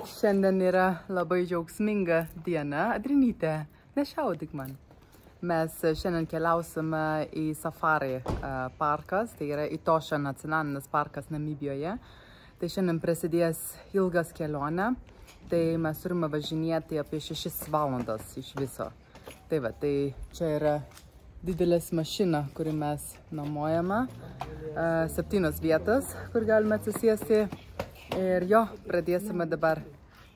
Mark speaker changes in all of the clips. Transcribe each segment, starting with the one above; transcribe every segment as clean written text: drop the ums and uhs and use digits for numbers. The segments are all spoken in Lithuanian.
Speaker 1: Šiandien yra labai džiaugsminga diena. Adrinyte, nešaudyk man. Mes šiandien keliausime į Safari parkas, tai yra Etosha nacionalinis parkas Namibijoje. Tai šiandien prasidės ilgas kelionė, tai mes turime važinėti apie 6 valandas iš viso. Tai va, tai čia yra didelės mašina, kurį mes nuomojame, 7 vietas, kur galime atsisėsti. Ir jo, pradėsime dabar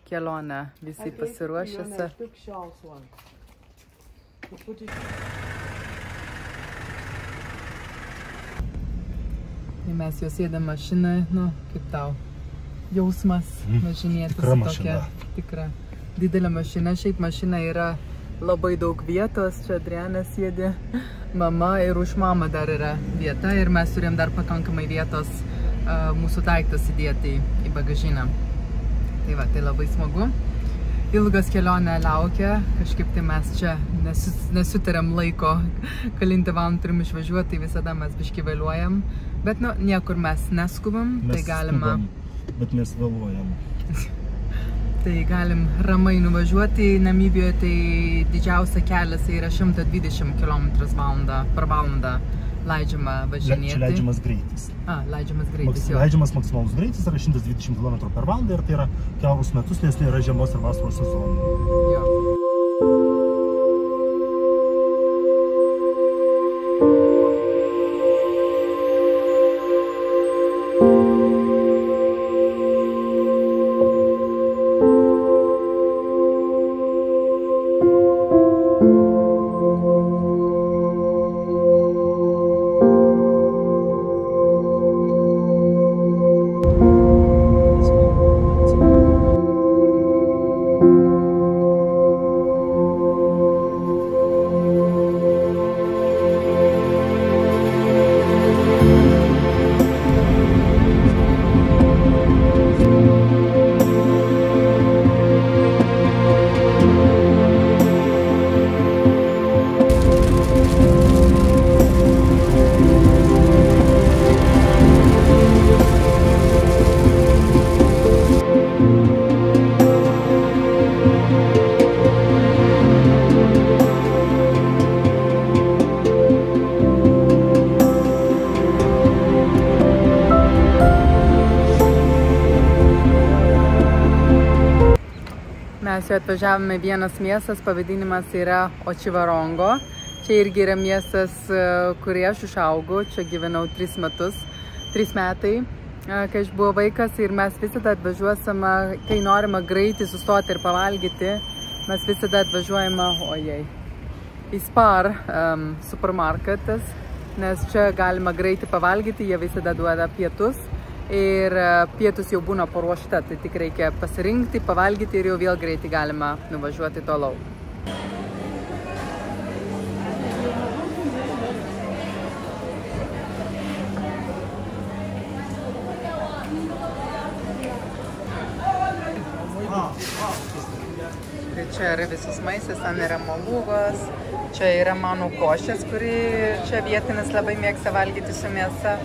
Speaker 1: kelionę, visi pasiruošęsi. Ir mes jau sėdame mašiną, nu, kaip tau jausmas važinėti su tokia tikra didelė mašina. Šiaip mašina yra labai daug vietos, čia Adriana sėdi, mama ir už mamą dar yra vieta ir mes turėjom dar pakankamai vietos mūsų daiktas įdėti į bagažinę. Tai va, tai labai smagu. Ilgas kelionė laukia, kažkaip tai mes čia nesutariam laiko, kalintį valandą turim išvažiuoti, tai visada mes biškį vėluojam. Bet nu, niekur mes neskubam, tai galima...
Speaker 2: Bet mes vėluojam.
Speaker 1: Tai galim ramai nuvažiuoti. Namibijoje tai didžiausia kelias yra 120 km per valandą leidžiama važinėti.
Speaker 2: Čia leidžiamas greitis.
Speaker 1: Leidžiamas greitis, jo.
Speaker 2: Leidžiamas maksimalus greitis yra 120 km per valandą ir tai yra kiaurus metus, nes tai yra žiemos ir vasaros sezonai.
Speaker 1: Jo. Mes jau atvažiavome vienas miestas, pavadinimas yra Očivarongo. Čia irgi yra miestas, kurį aš užaugau, čia gyvenau 3 metai, kai aš buvau vaikas ir mes visada atvažiuosime, kai norime greitai sustoti ir pavalgyti, mes visada atvažiuojame, į Spar supermarketas, nes čia galima greitai pavalgyti, jie visada duoda pietus. Ir pietus jau būna paruošta, tai tik reikia pasirinkti, pavalgyti ir jau vėl greitai galima nuvažiuoti toliau. Tai čia yra visas maistas, ten yra molugos, čia yra mano košės, kuri čia vietinis labai mėgsta valgyti su mėsa.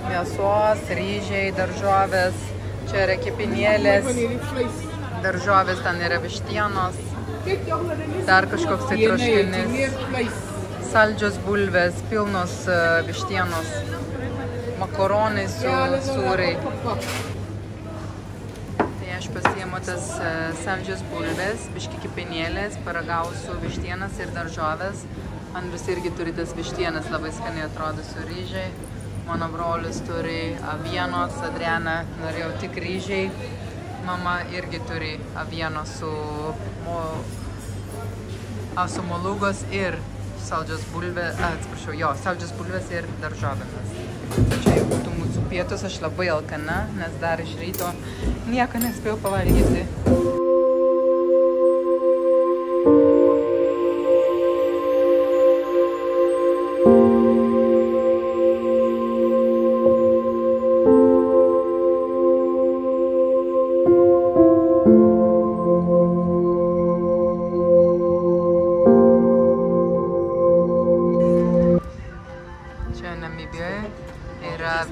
Speaker 1: Mėsos, ryžiai, daržovės, čia yra kepinėlės, daržovės, ten yra vištienos, dar kažkoks tai troškinis, saldžios bulvės, pilnos vištienos, makaronai su sūriai. Tai aš pasiėmu tas saldžios bulvės, biški kepinėlės, paragausiu vištienas ir daržovės. Andrius irgi turi tas vištienas, labai skaniai atrodo su ryžiai. Mano brolis turi avienos, Adriana norėjau tik ryžiai. Mama irgi turi avienos su molugos ir saldžios bulvės, saldžios bulvės ir daržovėmis. Čia jau būtų mūsų pietus, aš labai alkana, nes dar iš ryto nieko nespėjau pavalgyti.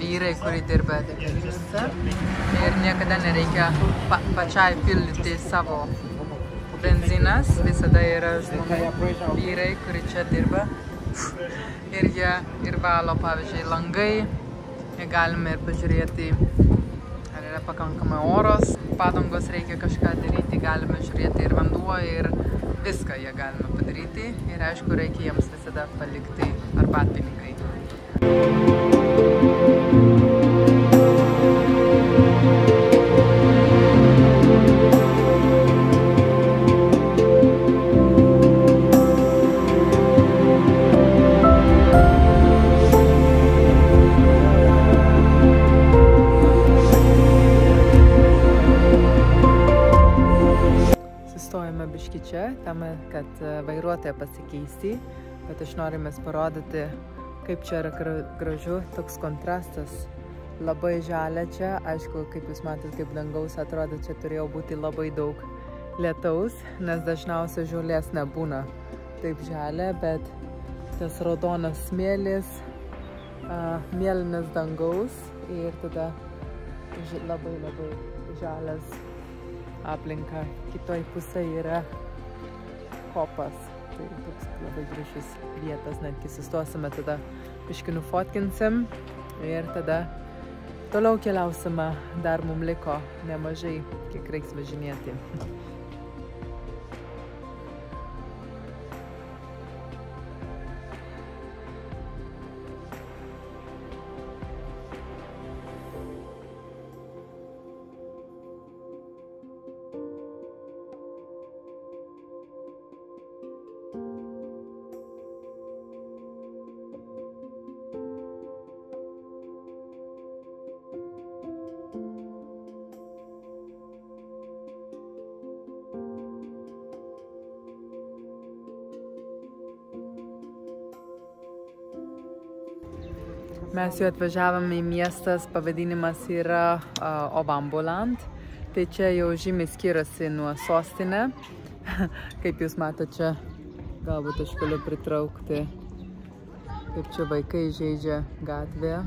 Speaker 1: vyrai, kurie dirba degalinėse ir niekada nereikia pačiai pildyti savo benzinas, visada yra žmonių, vyrai, kurie čia dirba ir jie ir valo, pavyzdžiui, langai, jie galime ir pažiūrėti, ar yra pakankamai oros, padangos reikia kažką daryti, galime žiūrėti ir vanduo ir viską jie galime padaryti ir aišku, reikia jiems visada palikti arbatpinigai. Sustojame biški čia, tam, kad vairuotoją pasikeisti, bet aš norime parodyti, kaip čia yra gražu, toks kontrastas, labai žalia čia, aišku, kaip jūs matėte, kaip dangaus atrodo, čia turėjo būti labai daug lietaus, nes dažniausiai žolės nebūna taip žalia, bet tas raudonas smėlis, mėlynas dangaus ir tada labai žalias aplinka. Kitoj pusėje yra kopas. Tai toks labai gražus vietas, netgi sustosime, tada biškį nufotkinsim ir tada toliau keliausime. Dar mums liko nemažai, kiek reiks važinėti. Mes jau atvažiavome į miestas, pavadinimas yra Ovamboland. Tai čia jau žymiai skiriasi nuo sostinė. Kaip jūs matote čia, galbūt aš galiu pritraukti, kaip čia vaikai žaidžia gatvėje.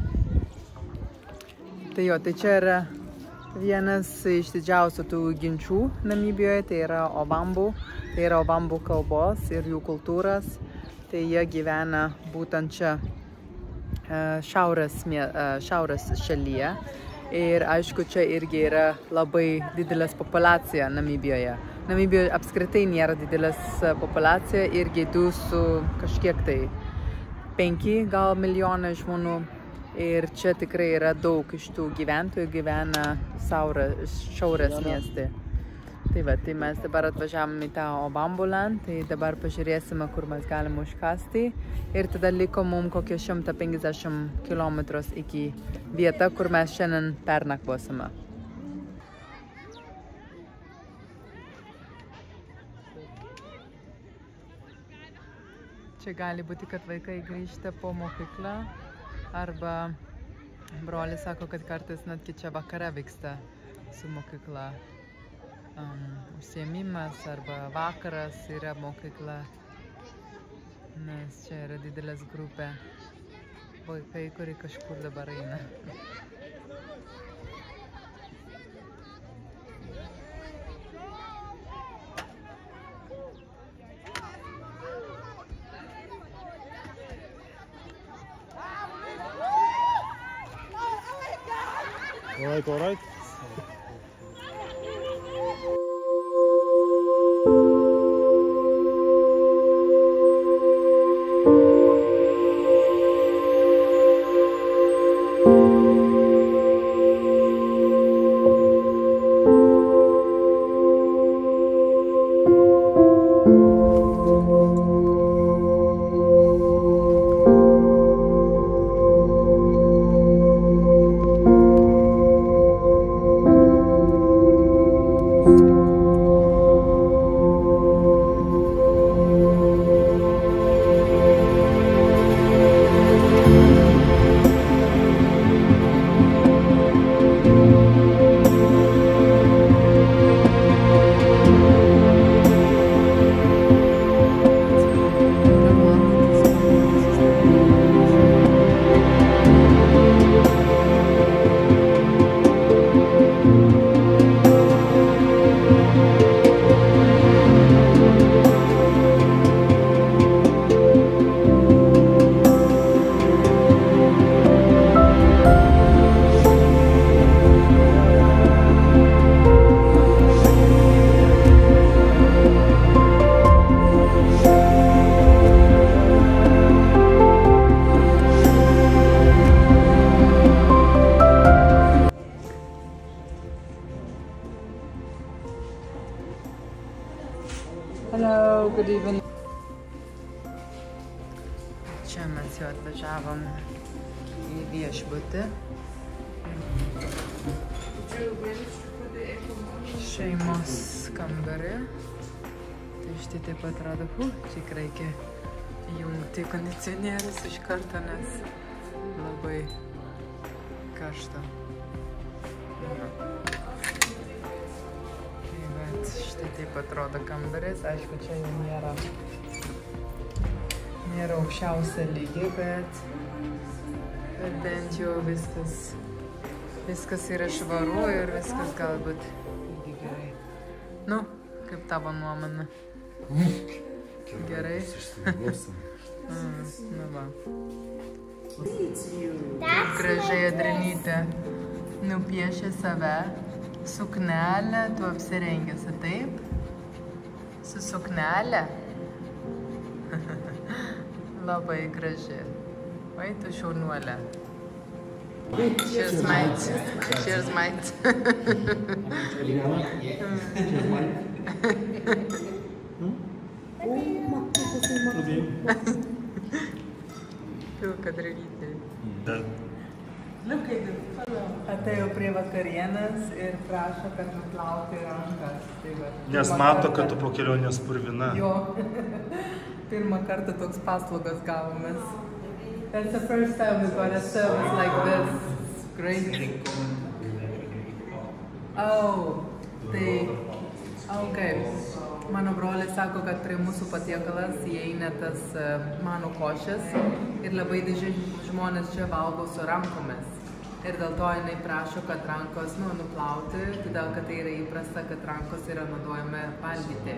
Speaker 1: Tai jo, tai čia yra vienas iš didžiausių tų ginčių Namibijoje, tai yra Ovambu. Tai yra Ovambu kalbos ir jų kultūras. Tai jie gyvena būtent čia. Šiaurės šalyje ir aišku, čia irgi yra labai didelės populiacija Namibijoje. Namibijoje apskritai nėra didelės populiacija, irgi 2 su kažkiek tai 5 gal milijonai žmonių ir čia tikrai yra daug iš tų gyventojų gyvena šiaurės mieste. Tai va, tai mes dabar atvažiavome į tą Ovamboland, tai dabar pažiūrėsime, kur mes galime užkasti ir tada liko mums kokie 150 km iki vietą, kur mes šiandien pernakvosime. Čia gali būti, kad vaikai grįžta po mokyklą arba brolis sako, kad kartais netgi čia vakare vyksta su mokykla. Užsiėmimas arba vakaras yra mokykla, nes čia yra didelės grupė vaikai, kurie kažkur dabar eina.
Speaker 2: All right.
Speaker 1: Hello, good evening. Čia mes jau atvažiavom į viešbutį. Šeimos kambarį. Tai štai taip atrodo, tik reikia įjungti kondicionierius iš karto, nes labai karšta. Tai bet štai taip atrodo kambaris. Aišku, čia jau nėra aukščiausia lygi, bet bent jau viskas yra švaru ir viskas galbūt irgi gerai. Nu, kaip tavo nuomonė? Gerai? Nu va. Kaip gražiai Adrenytė nupiešė save, suknelę, tu apsirengėsi taip? Su suknelė? Labai graži. Vai, tu šaunuolė. Cheers, mate. Cheers, mate. Pilka Adrenytė. Atėjo prie vakarienės ir prašo, kad nuplauti rankas.
Speaker 2: Nes mato, kad tu po kelionės purvina.
Speaker 1: Jo. Pirmą kartą toks paslaugas gavomės. That's the first time we got a service like this. It's great. Oh, tai... Okay. Mano brolis sako, kad prie mūsų patiekalas įeina tas mano košės ir labai dažnai žmonės čia valgo su rankomis. Ir dėl to jinai prašo, kad rankos nuplauti, todėl kad tai yra įprasta, kad rankos yra naudojami valgyti.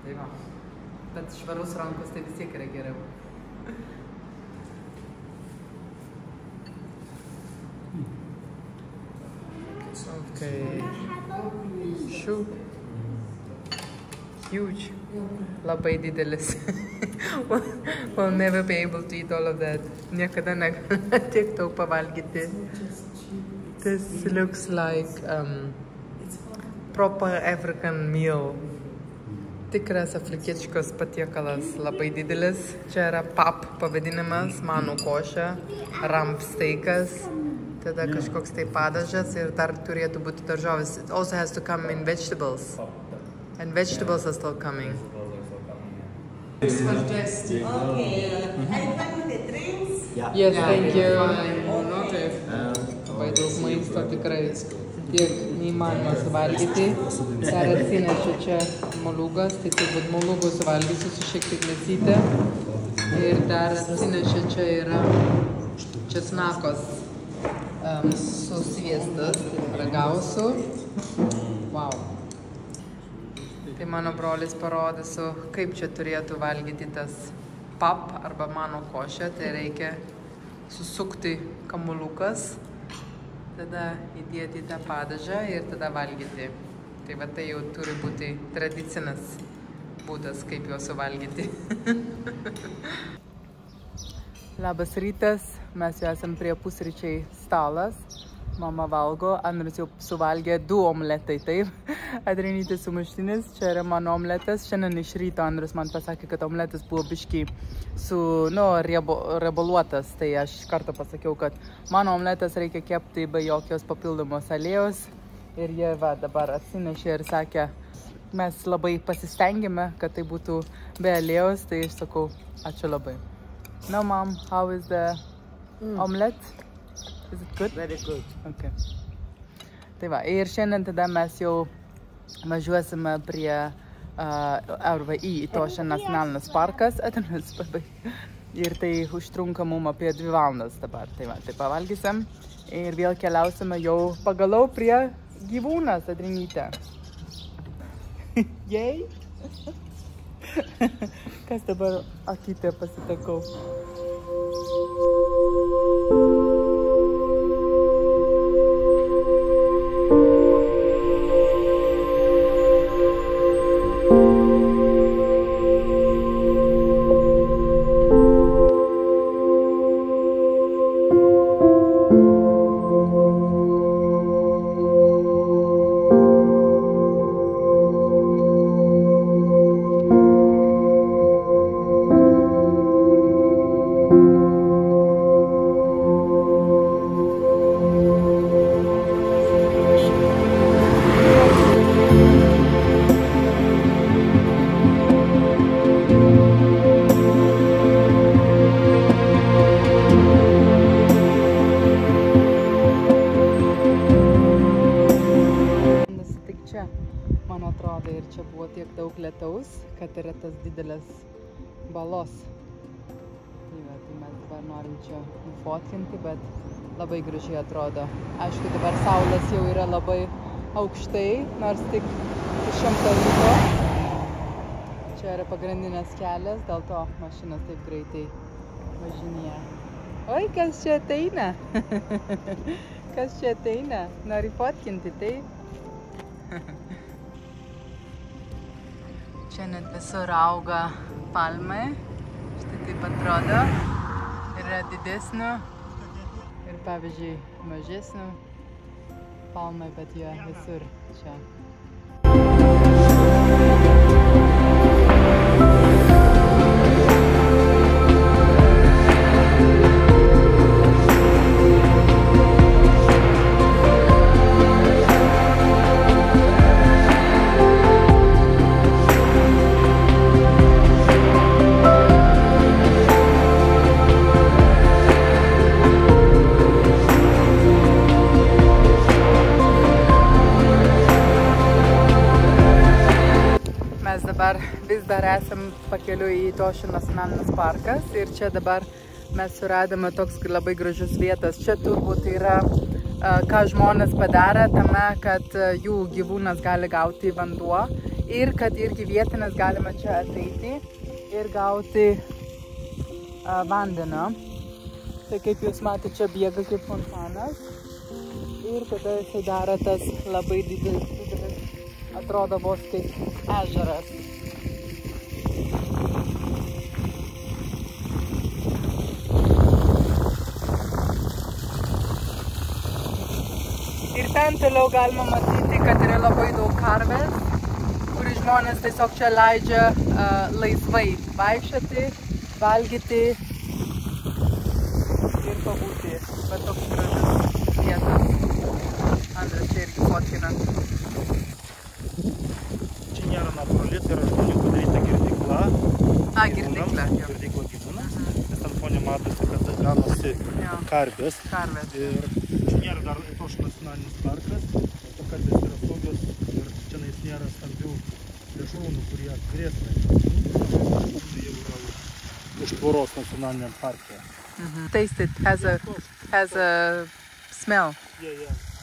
Speaker 1: Tai va. Bet švarus rankos tai vis tiek yra geriau. Okay. Šių. Huge. Labai didelis. We'll never be able to eat all of that. Niekada negalime tiek daug pavalgyti. This looks like proper African meal. Tikras afrikietiškas patiekalas, labai didelis. Čia yra pap pavadinimas, manų košė, rump steikas, tada kažkoks tai padažas ir dar turėtų būti daržovės. It also has to come in vegetables. And vegetables are still coming.
Speaker 3: Okay. Are you fine with the drinks?
Speaker 1: Yes, thank you. Labai daug maisto tikrai. Tiek neįmanoma suvalgyti. Dar atsinešiu čia moliūgas, tai turbūt moliūgų suvalgysiu su šiek tiek mėsytė. Ir dar atsinešiu čia yra česnakos su sviestas. Ragausiu. Wow. Tai mano brolis parodysiu, kaip čia turėtų valgyti tas pap arba mano košę. Tai reikia susukti kamuoliukas, tada įdėti tą padažą ir tada valgyti. Tai va tai jau turi būti tradicinis būdas, kaip juos suvalgyti. Labas rytas, mes jau esam prie pusryčiai stalas. Mama valgo, Andrius jau suvalgė 2 omletai, taip. Adrenytė sumuštinis, čia yra mano omletas. Šiandien iš ryto Andrius man pasakė, kad omletas buvo biškį riebaluotas. Tai aš iš karto pasakiau, kad mano omletas reikia kepti be jokios papildomos aliejos. Ir jie dabar atsinešė ir sakė, mes labai pasistengėme, kad tai būtų be aliejos. Tai aš sakau, ačiū labai. No, Mom, how is the omelette? Is it good?
Speaker 3: Very good.
Speaker 1: Okay. Tai va, ir šiandien tada mes jau važiuosime prie RVI, Itošė nacionalinis parkas. Ir tai užtrunka mum apie 2 valandas dabar. Tai va, tai pavalgysim ir vėl keliausime jau pagaliau prie gyvūnas, Adrenytė. Jei? Kas dabar akytė pasitakau? Man atrodo, ir čia buvo tiek daug lietaus, kad yra tas didelis balos. Tai mes dabar norim čia nufotkinti, bet labai gražiai atrodo. Aišku, dabar saulės jau yra labai aukštai, nors tik 100 liko. Čia yra pagrindinės kelias, dėl to mašinas taip greitai važinėja. Oi, kas čia ateina? Kas čia ateina? Nori fotkinti, tai? Čia net visur auga palmai. Štai taip atrodo. Yra didesnių ir, pavyzdžiui, mažesnių palmai, bet jie visur čia. Vis dar esam pakeliui į Tošų nacionalinis parkas ir čia dabar mes suradome toks labai gražius vietas. Čia turbūt yra, ką žmonės padarė tame, kad jų gyvūnas gali gauti vanduo ir kad irgi vietinės galima čia ateiti ir gauti vandenio. Tai kaip jūs matėte, čia bėga kaip fontanas ir tada jisai daro tas labai didelis, atrodo vos kaip ežeras. Ir ten toliau galima matyti, kad yra labai daug karvės, kur žmonės tiesiog čia leidžia laisvai vaikščioti, valgyti ir pabūti. Bet toks gražus vietas. Andras čia irgi fotkina.
Speaker 2: Čia nėra natūrali, tai yra žmonių padaryta girdykla.
Speaker 1: Girdykla.
Speaker 2: Girdykla gyvūnams. Nes ant fone matosi, kad ganosi karvės. Ir čia nėra dar Tošų nacionalinis parkas, to karvės yra saugios ir čia nėra stambių plėšrūnų, kurie grėsmė. Tai jau yra už tvoros nacionaliniam parke.
Speaker 1: Taste it has a smell.
Speaker 2: Yeah.